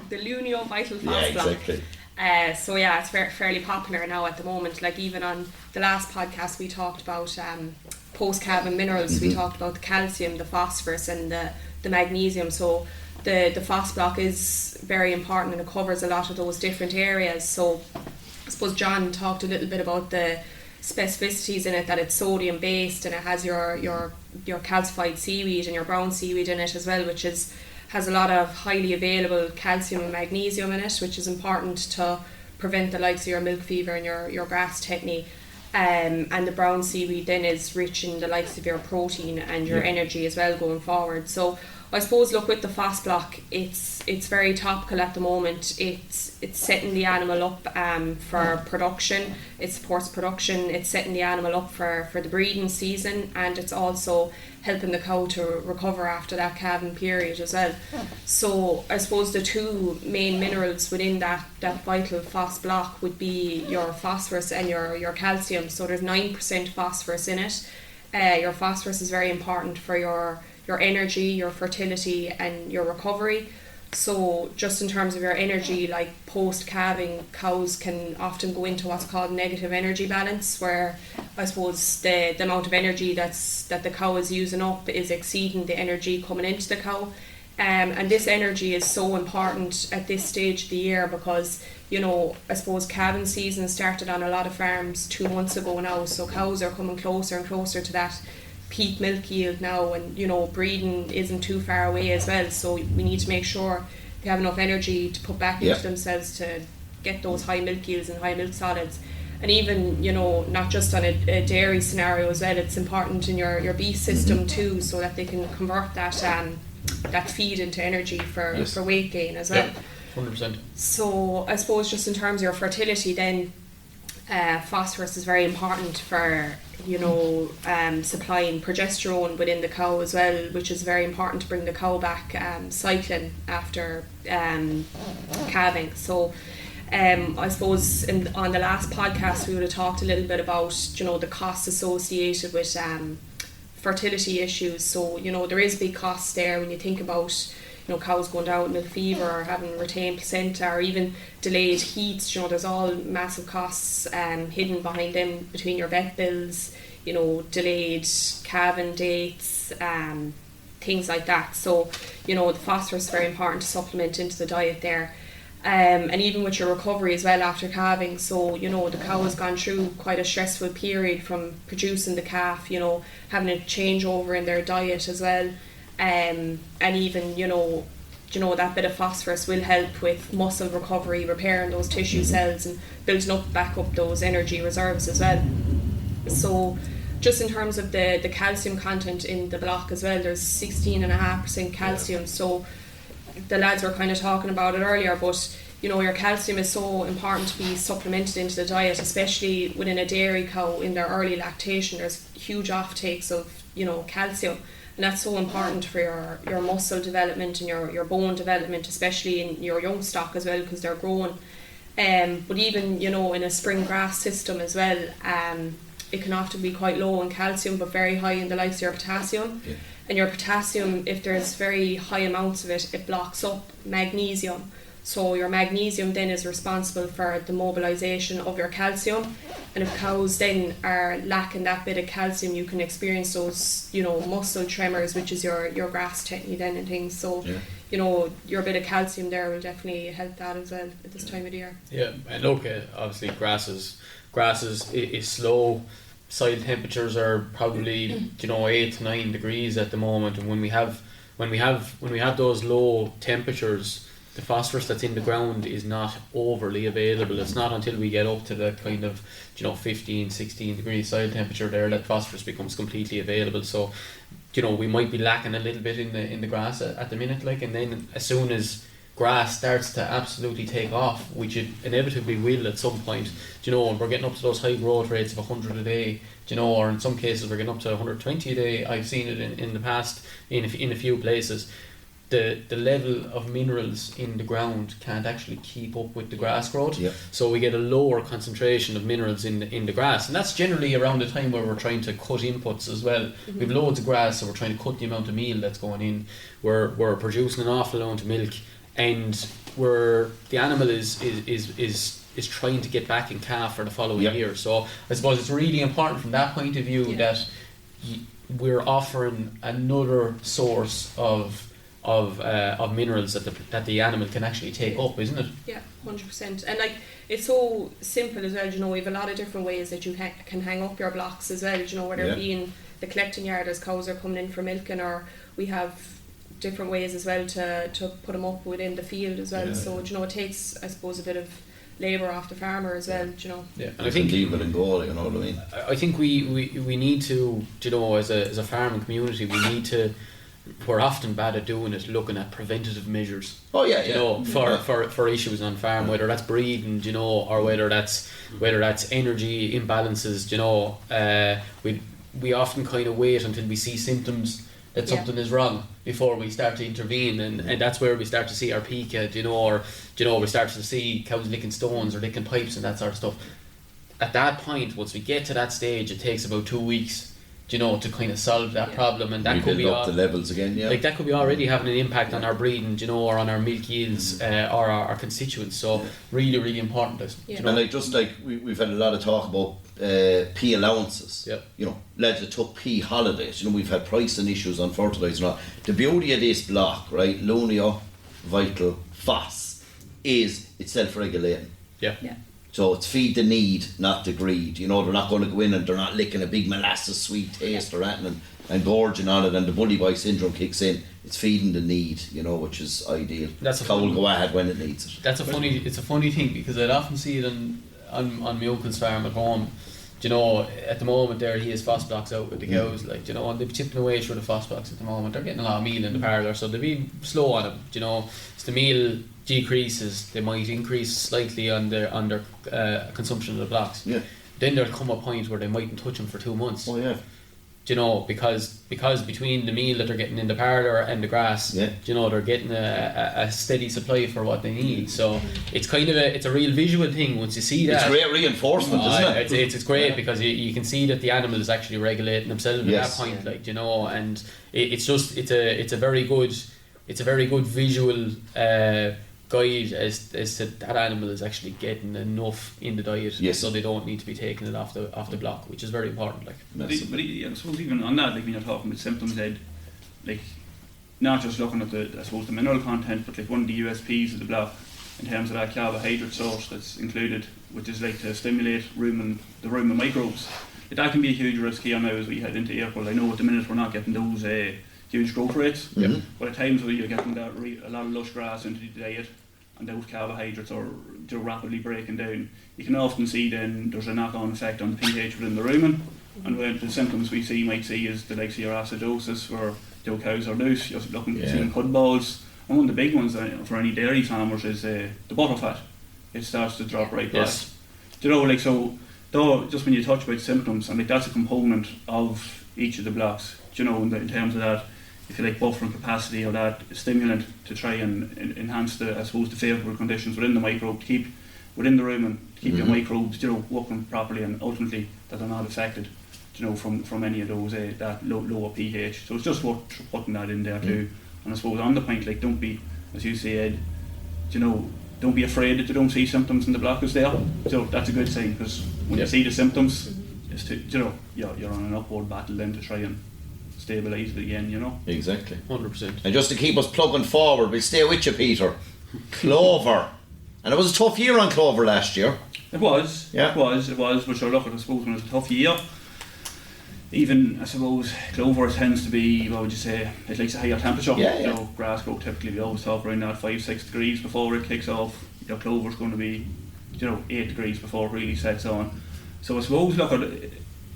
The Lunio Vital Fast block. Exactly. So it's fairly popular now at the moment. Like, even on the last podcast we talked about post-calving minerals. We talked about the calcium, the phosphorus and the magnesium. So the fast block is very important, and it covers a lot of those different areas. So I suppose John talked a little bit about the specificities in it, that it's sodium based and it has your calcified seaweed and your brown seaweed in it as well, which has a lot of highly available calcium and magnesium in it, which is important to prevent the likes of your milk fever and your grass tetany. And the brown seaweed then is rich in the likes of your protein and your energy as well going forward. So I suppose, look, with the fast block, it's very topical at the moment. It's setting the animal up for production. It supports production. It's setting the animal up for the breeding season, and it's also helping the cow to recover after that calving period as well. So I suppose the 2 main minerals within that vital fast block would be your phosphorus and your calcium. So there's 9% phosphorus in it. Your phosphorus is very important for your energy, your fertility and your recovery. So just in terms of your energy, like post-calving, cows can often go into what's called negative energy balance, where I suppose the amount of energy that the cow is using up is exceeding the energy coming into the cow. And this energy is so important at this stage of the year because, you know, I suppose calving season started on a lot of farms 2 months ago now, so cows are coming closer and closer to that peak milk yield now, and, you know, breeding isn't too far away as well, so we need to make sure they have enough energy to put back into themselves to get those high milk yields and high milk solids. And even, you know, not just on a dairy scenario as well, it's important in your beef system too, so that they can convert that feed into energy for weight gain as well. 100%. So I suppose just in terms of your fertility then, phosphorus is very important for, you know, supplying progesterone within the cow as well, which is very important to bring the cow back cycling after calving. So I suppose on the last podcast we would have talked a little bit about, you know, the costs associated with fertility issues. So, you know, there is big costs there when you think about, you know, cows going down with milk fever or having retained placenta or even delayed heats. You know, there's all massive costs hidden behind them between your vet bills, you know, delayed calving dates, things like that. So, you know, the phosphorus is very important to supplement into the diet there. And even with your recovery as well after calving. So, you know, the cow has gone through quite a stressful period from producing the calf, you know, having a changeover in their diet as well. And even, you know, that bit of phosphorus will help with muscle recovery, repairing those tissue cells and building back up those energy reserves as well. So just in terms of the calcium content in the block as well, there's 16.5% calcium. So the lads were kind of talking about it earlier, but you know, your calcium is so important to be supplemented into the diet, especially within a dairy cow in their early lactation. There's huge offtakes of, you know, calcium, and that's so important for your muscle development and your bone development, especially in your young stock as well, because they're growing. But even, you know, in a spring grass system as well, it can often be quite low in calcium but very high in the likes of your potassium. Yeah. And your potassium, if there's very high amounts of it, it blocks up magnesium. So your magnesium then is responsible for the mobilisation of your calcium. And if cows then are lacking that bit of calcium, you can experience those, you know, muscle tremors, which is your grass tetany then and things. So, you know, your bit of calcium there will definitely help that as well at this time of the year. Yeah, and look, obviously grass is slow. Soil temperatures are probably, you know, 8 to 9 degrees at the moment, and when we have those low temperatures, the phosphorus that's in the ground is not overly available. It's not until we get up to the kind of, you know, 15, 16 degrees soil temperature there that phosphorus becomes completely available. So, you know, we might be lacking a little bit in the grass at the minute, like, and then as soon as grass starts to absolutely take off, which it inevitably will at some point, you know, and we're getting up to those high growth rates of 100 a day, you know, or in some cases we're getting up to 120 a day. I've seen it in the past in a few places. The level of minerals in the ground can't actually keep up with the grass growth. Yep. So we get a lower concentration of minerals in the grass, and that's generally around the time where we're trying to cut inputs as well. Mm-hmm. We've loads of grass, so we're trying to cut the amount of meal that's going in. We're producing an awful amount of milk, and the animal is trying to get back in calf for the following year. So I suppose it's really important from that point of view that we're offering another source of minerals that the animal can actually take up, isn't it? Yeah, 100%. And like, it's so simple as well, you know, we have a lot of different ways that you can hang up your blocks as well, you know, whether it be in the collecting yard as cows are coming in for milking, or we have different ways as well to put them up within the field as well. So, you know, it takes, I suppose, a bit of labour off the farmer as well, you know. Yeah, and I think leave it and go, you know what I mean? I think we need to, you know, as a farming community, we need to, we're often bad at doing it, looking at preventative measures. Oh yeah, you know, for issues on farm, whether that's breeding, you know, or whether that's energy imbalances, you know. We often kind of wait until we see symptoms that something is wrong before we start to intervene, and that's where we start to see our peak, you know, or, you know, we start to see cows licking stones or licking pipes and that sort of stuff. At that point, once we get to that stage, it takes about 2 weeks, you know, to kind of solve that problem, and that could be up the levels again. Like, that could be already having an impact on our breeding, you know, or on our milk yields, or our constituents. So really, really important. You know? And like, just like we've had a lot of talk about pea allowances. Yep. You know, lads that took pea holidays. You know, we've had pricing issues on fertiliser and all. The beauty of this block, right, Lunio, Vital, Foss, is it's self-regulating. Yeah. So it's feed the need, not the greed. You know, they're not going to go in and they're not licking a big molasses sweet taste or anything and gorging on it, and the bully boy syndrome kicks in. It's feeding the need, you know, which is ideal. Cow will go ahead when it needs it. It's a funny thing, because I'd often see it on my uncle's farm at home. You know, at the moment there he has foss blocks out with the cows, like, you know, and they're chipping away through the foss blocks at the moment. They're getting a lot of meal in the parlour, so they'll be slow on them, you know. As the meal decreases, they might increase slightly on their consumption of the blocks. Yeah. Then there'll come a point where they mightn't touch them for 2 months. Oh yeah. You know, because between the meal that they're getting in the parlour and the grass, you know, they're getting a steady supply for what they need. So it's kind of it's a real visual thing once you see that. It's great reinforcement, isn't it? It's great, because you can see that the animal is actually regulating themselves at that point, like, you know, and it's a very good visual guide as to that animal is actually getting enough in the diet, so they don't need to be taking it off the block, which is very important. Like, but I suppose even on that, like, when you're talking about symptoms, Ed, like, not just looking at the mineral content, but like one of the USPs of the block in terms of that carbohydrate source that's included, which is like to stimulate the rumen microbes. That can be a huge risk here now as we head into April. I know at the minute we're not getting those huge growth rates, but at times where you're getting that a lot of lush grass into the diet and those carbohydrates are rapidly breaking down, you can often see then there's a knock-on effect on the pH within the rumen, and the symptoms we might see is the likes of your acidosis, where the cows are loose, you're looking at seeing cud balls, and one of the big ones for any dairy farmers is the butter fat. It starts to drop right back. You know, like, so though, just when you touch about symptoms, and like that's a component of each of the blocks, you know, in terms of that, if you like, buffering capacity or that stimulant to try and enhance the favourable conditions within the microbe to keep within the rumen, to keep your microbes, you know, working properly, and ultimately that they're not affected, you know, from any of those that lower pH. So it's just worth putting that in there too. And I suppose on the point, like, don't be, as you say, Ed, you know, don't be afraid that you don't see symptoms and the block is there. So that's a good sign, because when you see the symptoms, it's to, you know, you're on an upward battle then to try and stabilise it again, you know. Exactly. 100%. And just to keep us plugging forward, we'll stay with you, Peter. Clover. And it was a tough year on clover last year. It was. But sure, look, I suppose when it's a tough year, even, I suppose, clover tends to be, what would you say, it likes a higher temperature. You know, grass growth typically, we always talk around that 5-6 degrees before it kicks off. Your clover's going to be, you know, 8 degrees before it really sets on. So I suppose, look,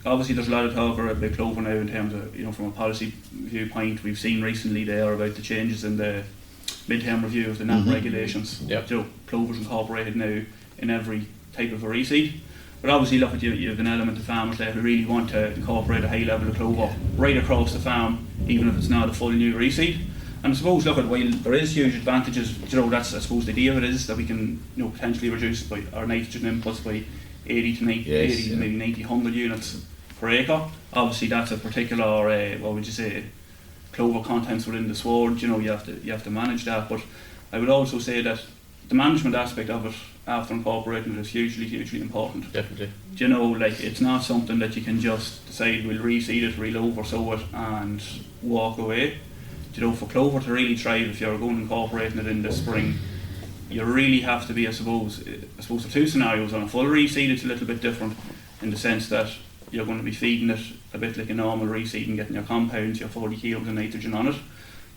obviously there's a lot of talk about clover now in terms of, you know, from a policy viewpoint. We've seen recently there about the changes in the mid-term review of the NAP regulations. You know, clover's incorporated now in every type of a reseed. But obviously, look, at you have an element of farmers there who really want to incorporate a high level of clover right across the farm, even if it's not a full new reseed. And I suppose, look, while there is huge advantages, you know, that's, I suppose, the idea of it is that we can, you know, potentially reduce by our nitrogen inputs by 80 to 90, maybe 90, 100 units per acre. Obviously, that's a particular, what would you say, clover contents within the sward. You know, you have to manage that. But I would also say that the management aspect of it after incorporating it is hugely important. Definitely. You know, like, it's not something that you can just decide we'll reseed it, we'll oversow it and walk away. You know, for clover to really thrive, if you're going incorporating it in the spring, you really have to be, I suppose the two scenarios. On a full reseed, it's a little bit different in the sense that you're going to be feeding it a bit like a normal reseed and getting your compounds, your 40 kilos of nitrogen on it.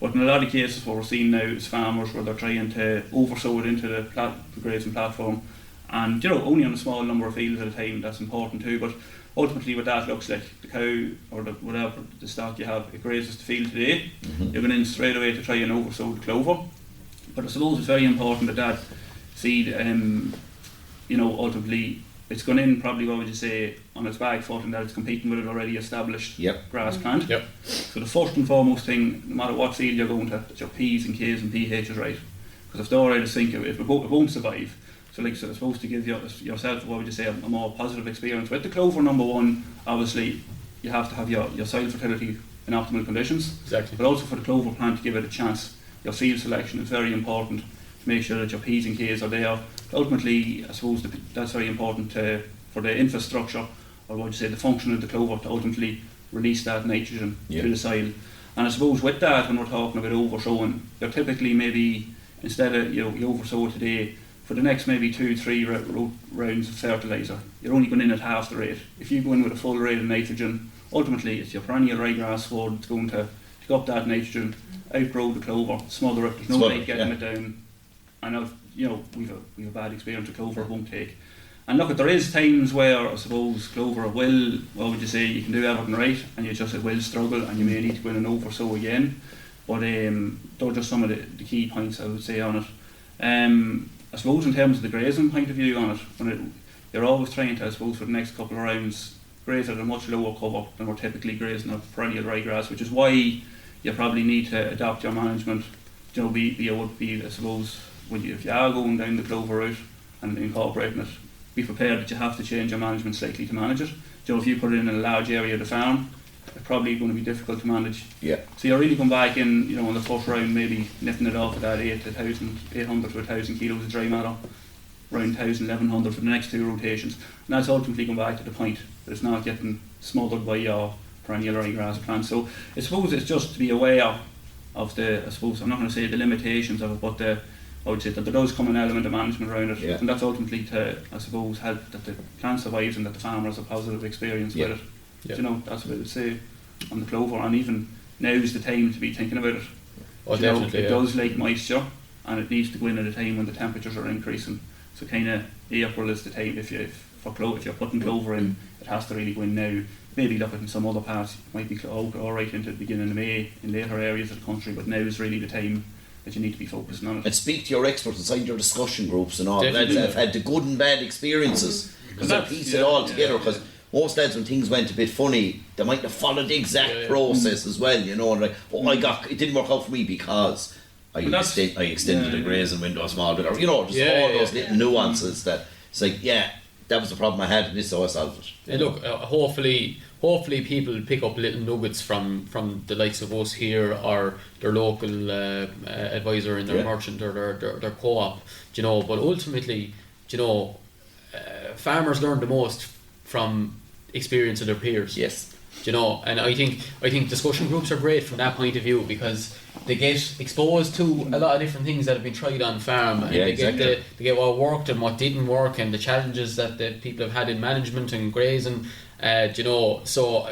But in a lot of cases, what we're seeing now is farmers where they're trying to oversow it into the grazing platform, and, you know, only on a small number of fields at a time. That's important too. But ultimately, what that looks like, the cow or whatever the stock you have, it grazes the field today. You're going in straight away to try and oversow the clover. But I suppose it's very important that seed, you know, ultimately it's gone in probably, what would you say, on its back foot, and that it's competing with an already established grass plant. So the first and foremost thing, no matter what field you're going to, that your P's and K's and pH is right. Because if they're out of sync, it won't survive. So it's supposed to give yourself, what would you say, a more positive experience. With the clover, number one, obviously, you have to have your soil fertility in optimal conditions. Exactly. But also for the clover plant to give it a chance. Your seed selection is very important to make sure that your P's and K's are there. Ultimately, I suppose that's very important for the infrastructure, or what would you say, the function of the clover to ultimately release that nitrogen to the soil. And I suppose with that, when we're talking about oversowing, you're typically maybe, instead of, you know, you oversow today, for the next maybe 2-3 rounds of fertiliser, you're only going in at half the rate. If you go in with a full rate of nitrogen, ultimately it's your perennial ryegrass sward that's going to pick up that nitrogen, outgrow the clover, smother it, there's no way getting it down. And you know, we've a bad experience with clover, it won't take. And look, there is times where, I suppose, clover will, what would you say, you can do everything right, and it will struggle, and you may need to go in and oversow again. But those are just some of the key points I would say on it. I suppose in terms of the grazing point of view on it, you're always trying to, I suppose, for the next couple of rounds, graze at a much lower cover than we're typically grazing of perennial ryegrass, which is why you probably need to adapt your management. You know, I suppose, if you are going down the clover route and incorporating it, be prepared that you have to change your management slightly to manage it. You know, if you put it in a large area of the farm, it's probably going to be difficult to manage. So you're really going back in, you know, in the first round, maybe nipping it off at that 800 to 1,000 kilos of dry matter, around 1,000, 1,100 for the next 2 rotations. And that's ultimately going back to the point that it's not getting smothered by your perennial ryegrass plant. So I suppose it's just to be aware of the, I suppose, I'm not going to say the limitations of it, but I would say that there does come an element of management around it, Yeah. and that's ultimately to, I suppose, help that the plant survives and that the farmer has a positive experience with it. Yeah. You know, that's what I would say on the clover, and even now is the time to be thinking about it. Oh, You know, definitely. it Yeah. does like moisture, and it needs to go in at a time when the temperatures are increasing. So kind of April is the time. If you're putting clover in, it has to really go in now. Maybe look at in some other parts, it might be all right into the beginning of May in later areas of the country, but now is really the time that you need to be focusing on it. And speak to your experts inside your discussion groups and all. Definitely. Lads have had the good and bad experiences. Because they piece it all together. Because most lads, when things went a bit funny, they might have followed the exact process as well, you know. And like, it didn't work out for me because I extended the grazing window a small bit, or you know, just all those little nuances that it's like, that was the problem I had, and this is how I solved it. And look, hopefully people pick up little nuggets from the likes of us here, or their local advisor in their merchant or their co-op, you know. But ultimately, you know, farmers learn the most from experience of their peers. Yes. You know, and I think discussion groups are great from that point of view, because they get exposed to a lot of different things that have been tried on farm, and they get what worked and what didn't work, and the challenges that the people have had in management and grazing. You know, so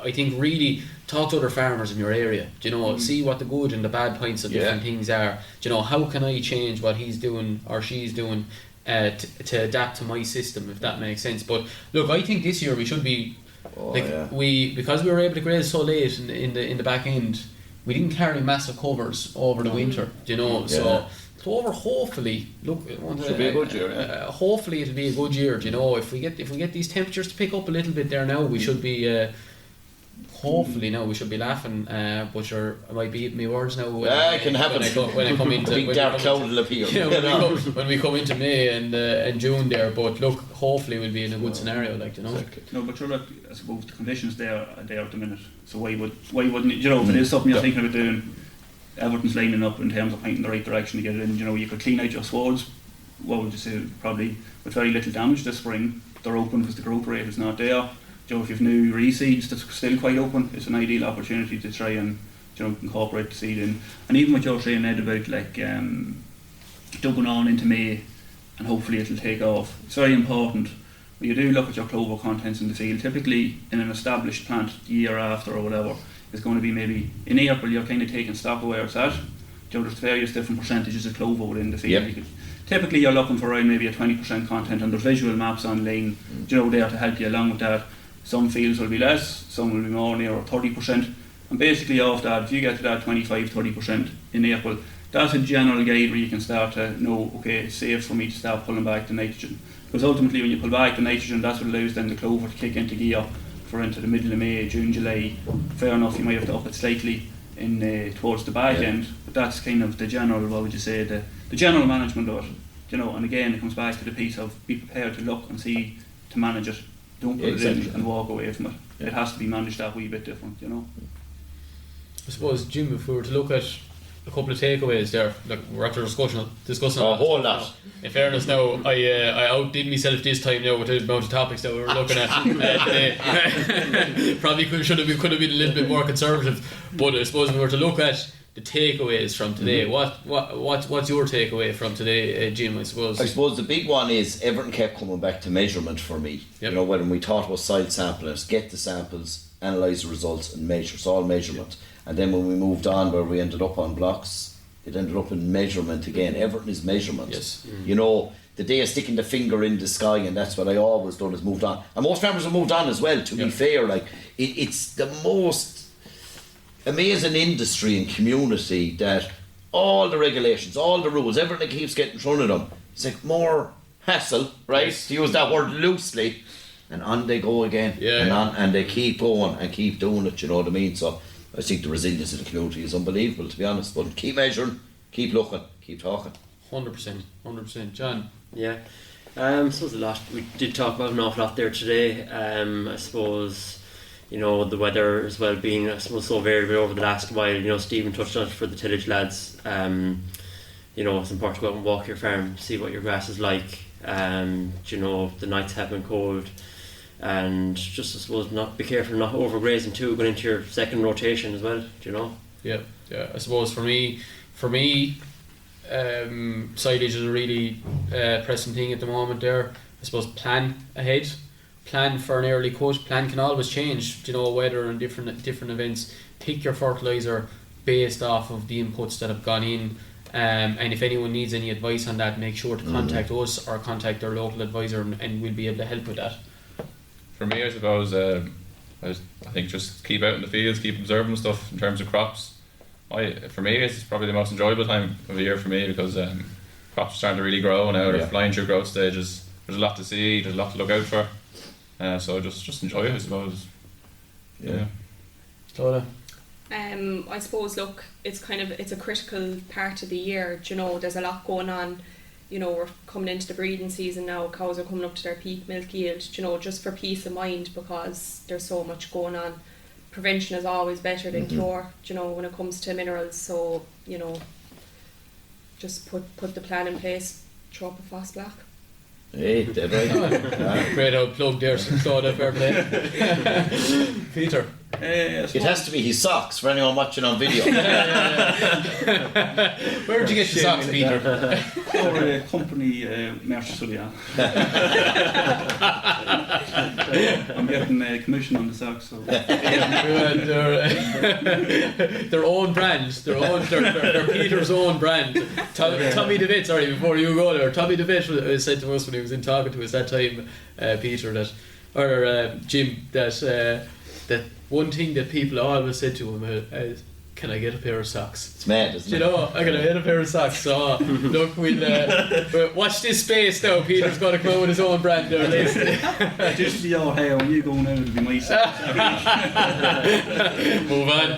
I think really talk to other farmers in your area. You know, see what the good and the bad points of different things are. You know, how can I change what he's doing or she's doing to adapt to my system, if that makes sense. But look, I think this year we should be because we were able to graze so late in the back end, we didn't carry massive covers over the winter. You know, so over hopefully should be a good year. Hopefully it'll be a good year. You know, if we get these temperatures to pick up a little bit there now, we should be. Hopefully now we should be laughing, but sure, I might be eating my words now. It can happen. When I come into big dark cloud will appear. When we come into May and June there, but look, hopefully we'll be in a good scenario, like, you know. Exactly. No, but sure, look, I suppose the conditions there are there at the minute. So why wouldn't you know, if it is something you're thinking about doing, Everton's lining up in terms of pointing in the right direction to get it in. You know, you could clean out your swords. What would you say? Probably with very little damage this spring. They're open because the growth rate is not there. You know, if you've new reseeds that's still quite open, it's an ideal opportunity to try and, you know, incorporate the seed in. And even what you're saying, Ed, about like dugging on into May, and hopefully it'll take off. It's very important. When you do look at your clover contents in the field, typically in an established plant year after or whatever, it's going to be maybe in April you're kind of taking stock of where it's at. You know, there's various different percentages of clover within the field. Yep. Typically you're looking for around maybe a 20% content, and there's visual maps online, you know, there to help you along with that. Some fields will be less, some will be more, near 30%. And basically off that, if you get to that 25-30% in April, that's a general guide where you can start to know, okay, it's safe for me to start pulling back the nitrogen. Because ultimately when you pull back the nitrogen, that's what allows then the clover to kick into gear for into the middle of May, June, July. Fair enough, you might have to up it slightly in towards the back end, but that's kind of the general, what would you say, the general management of it. You know, and again, it comes back to the piece of be prepared to look and see to manage it. Don't put it in and walk away from it. It has to be managed that wee bit different, you know. I suppose, Jim, if we were to look at a couple of takeaways there, like we're after discussing a whole lot. In fairness, now I outdid myself this time now with the amount of topics that we were looking at today. Probably could have been a little bit more conservative, but I suppose if we were to look at the takeaways from today, what's your takeaway from today, Jim? I suppose the big one is Everton kept coming back to measurement for me. You know, when we thought about soil sampling, get the samples, analyse the results, and measure. It's all measurement. And then when we moved on, where we ended up on blocks, it ended up in measurement again. Everton is measurement. Yes. You know, the day of sticking the finger in the sky, and that's what I always done, is moved on. And most farmers have moved on as well, to be fair. Like, it's the most amazing industry and community that all the regulations, all the rules, everything that keeps getting in front of them, it's like more hassle, right? To use that word loosely, and on they go again, and they keep going and keep doing it, you know what I mean? So I think the resilience of the community is unbelievable, to be honest. But keep measuring, keep looking, keep talking. 100%. John? Yeah. I suppose a lot, we did talk about an awful lot there today. I suppose, you know, the weather as well being, I suppose, so variable over the last while. You know, Stephen touched on it for the tillage lads. You know, it's important to go out and walk your farm, see what your grass is like. You know, the nights have been cold. And just, I suppose, not be careful not overgrazing too, going into your second rotation as well, do you know? Yeah. I suppose for me, silage is a really pressing thing at the moment there. I suppose plan ahead, plan for an early cut. Plan can always change, you know, weather and different events. Pick your fertiliser based off of the inputs that have gone in. And if anyone needs any advice on that, make sure to contact us or contact their local advisor, and we'll be able to help with that. For me, I suppose, I think just keep out in the fields, keep observing stuff in terms of crops. For me, it's probably the most enjoyable time of the year for me, because crops are starting to really grow now. They're flying through growth stages. There's a lot to see. There's a lot to look out for. So just enjoy it, I suppose. Yeah. Clodagh? I suppose, look, it's a critical part of the year. Do you know, there's a lot going on. You know, we're coming into the breeding season now. Cows are coming up to their peak milk yield. Do you know, just for peace of mind, because there's so much going on. Prevention is always better than cure. Do you know, when it comes to minerals. So, you know, just put the plan in place. Throw up a fast black. Hey, dead right. Great old plug there, so Clodagh, fair play. Peter? It has to be his socks for anyone watching on video. Where did you get your socks, Peter? Or a company merch studio. I'm getting a commission on the socks. So. Their own brand. They're Peter's own brand. Tommy DeWitt, sorry, before you go there, Tommy DeWitt said to us when he was in talking to us that time, Peter, Jim, that one thing that people always said to him is, can I get a pair of socks? It's mad, isn't it? You know, I gotta get a pair of socks. So look, we'll watch this space now. Peter's got to come out with his own brand there. Just the old hey, when you going out, it'll be my socks. Move on.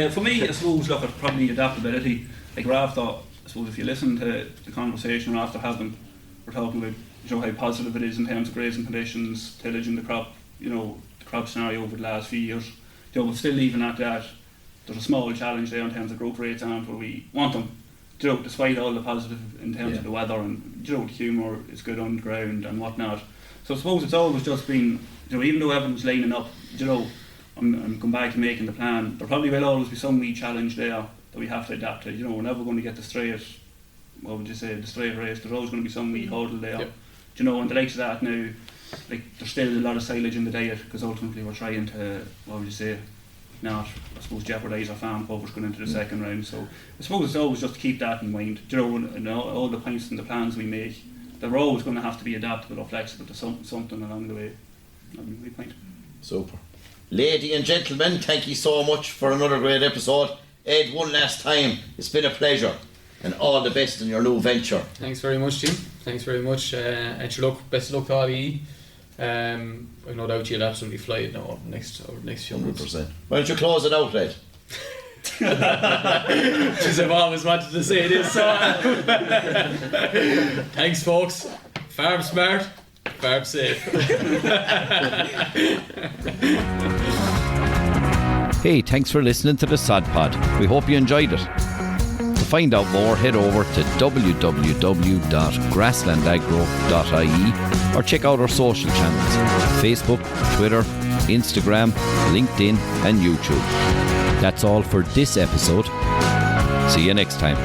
For me, I suppose, look, it's probably adaptability. Like we're after, I suppose, if you listen to the conversation we're after having, we're talking about, you know, how positive it is in terms of grazing conditions, tillage in the crop, you know, the crop scenario over the last few years. You know, but still, even at that, there's a small challenge there in terms of growth rates and where we want them. You know, despite all the positive in terms of the weather and, you know, the humour is good on the ground and whatnot. So I suppose it's always just been, you know, even though everyone's lining up, you know, I'm going back to making the plan, there probably will always be some wee challenge there that we have to adapt to. You know, we're never going to get the straight, what would you say, the straight race. There's always going to be some wee hurdle there. Yep. You know, and the likes of that now, like, there's still a lot of silage in the diet, because ultimately we're trying to, what would you say, not, I suppose, jeopardise our farm covers going into the second round. So I suppose it's always just to keep that in mind. You know, and all the points and the plans we make, they're always going to have to be adaptable or flexible to something along the way. We point. Super. Lady and gentlemen, thank you so much for another great episode. Ed, one last time, it's been a pleasure, and all the best in your new venture. Thanks very much, Jim. Thanks very much. And sure, look, best of luck to all you. I no doubt you'll absolutely fly it now over the next few months. 100%. Why don't you close it out, Ed? Because I've always wanted to say this. So. Thanks, folks. Farm smart, farm safe. Hey, thanks for listening to the Sod Pod. We hope you enjoyed it. To find out more, head over to www.grasslandagro.ie or check out our social channels: Facebook, Twitter, Instagram, LinkedIn and YouTube. That's all for this episode. See you next time.